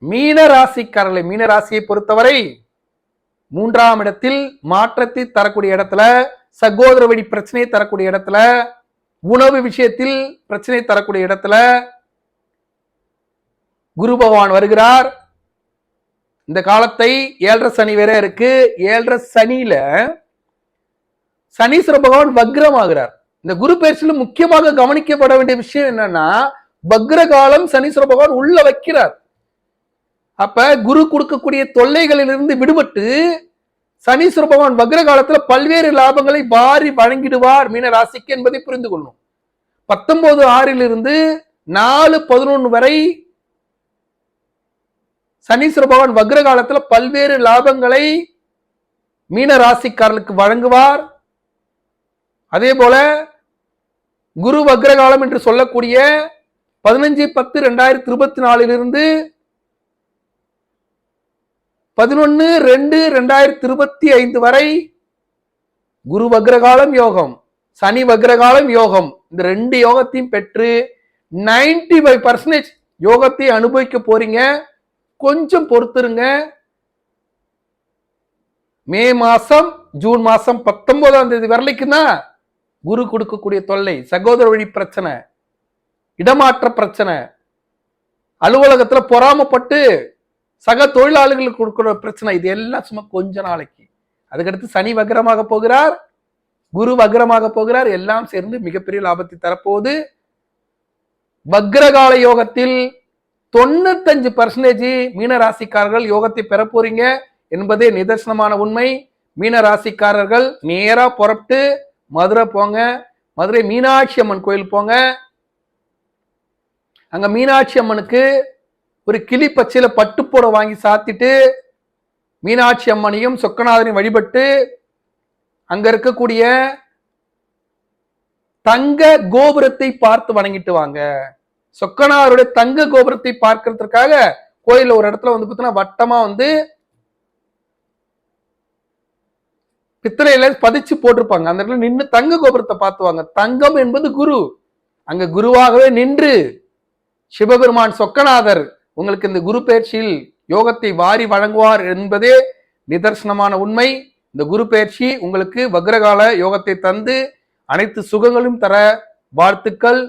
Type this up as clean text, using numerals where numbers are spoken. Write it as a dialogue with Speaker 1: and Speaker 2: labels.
Speaker 1: மீன ராசிக்காரர்களை, மீன ராசியை பொறுத்தவரை 3ஆம் இடத்தில் மாற்றத்தை தரக்கூடிய இடத்துல, சகோதர வழி பிரச்சனையை தரக்கூடிய இடத்துல, உணவு விஷயத்தில் பிரச்சனை தரக்கூடிய இடத்துல குரு பகவான் வருகிறார். இந்த காலத்தை 7.5 சனி வேற இருக்கு. 7.5 சனியில சனீஸ்வர பகவான் வக்ரம் ஆகிறார். இந்த குரு பயிற்சியில முக்கியமாக கவனிக்கப்பட வேண்டிய விஷயம் என்னன்னா, வக்ர காலம் சனீஸ்வர பகவான் உள்ள வைக்கிறார். அப்ப குரு கொடுக்கக்கூடிய தொல்லைகளிலிருந்து விடுபட்டு சனீஸ்வர பகவான் வக்ர காலத்துல பல்வேறு லாபங்களை வாரி வழங்கிடுவார் மீன ராசிக்கு என்பதை புரிந்து கொள்ளணும். 19/6 4/11 வரை சனீஸ்வர பகவான் வக்ர காலத்துல பல்வேறு லாபங்களை மீன ராசிக்காரர்களுக்கு வழங்குவார். அதே போல குரு வக்ரகாலம் என்று சொல்லக்கூடிய 15/10/2024 11/2/2025 வரை குரு வக்ரகாலம் யோகம், சனி வக்ரகாலம் யோகம், இந்த 2 யோகத்தையும் பெற்று 95% யோகத்தை அனுபவிக்க போறீங்க. கொஞ்சம் பொறுத்துருங்க. மே மாசம் ஜூன் மாசம் 19ஆம் தேதி வரலைக்கும் தான் குரு கொடுக்கக்கூடிய தொல்லை, சகோதர வழி பிரச்சனை, இடமாற்ற பிரச்சனை, அலுவலகத்துல பொறாமப்பட்டு சக தொழிலாளர்களுக்கு கொடுக்கிற பிரச்சனை, இது எல்லாம் சும்மா கொஞ்ச நாளைக்கு. அதுக்கடுத்து சனி வக்ரமாக போகிறார், குரு வக்ரமாக போகிறார். எல்லாம் சேர்ந்து மிகப்பெரிய லாபத்தை தரப்போகுது. வக்ரகால யோகத்தில் 95% மீன ராசிக்காரர்கள் யோகத்தை பெற போறீங்க என்பதே நிதர்சனமான உண்மை. மீன ராசிக்காரர்கள் நேரா புறப்பட்டு மதுரை போங்க. மதுரை மீனாட்சி அம்மன் கோயில் போங்க. அங்க மீனாட்சி அம்மனுக்கு ஒரு கிளி பச்சையில பட்டுப்போட வாங்கி சாத்திட்டு மீனாட்சி அம்மனையும் சொக்கநாதனையும் வழிபட்டு அங்க இருக்கக்கூடிய தங்க கோபுரத்தை பார்த்து வணங்கிட்டு வாங்க. சொக்கநாதருடைய தங்க கோபுரத்தை பார்க்கறதுக்காக கோயில்ல ஒரு இடத்துல பார்த்தீங்கன்னா வட்டமா பித்தளையில பதிச்சு போட்டிருப்பாங்க. அந்த இடத்துல நின்று தங்க கோபுரத்தை பார்த்துவாங்க. தங்கம் என்பது குரு. அங்க குருவாகவே நின்று சிவபெருமான் சொக்கநாதர் உங்களுக்கு இந்த குரு பயிற்சியில் யோகத்தை வாரி வழங்குவார் என்பதே நிதர்சனமான உண்மை. இந்த குரு பயிற்சி உங்களுக்கு வக்ரகால யோகத்தை தந்து அனைத்து சுகங்களும் தர வாழ்த்துக்கள்.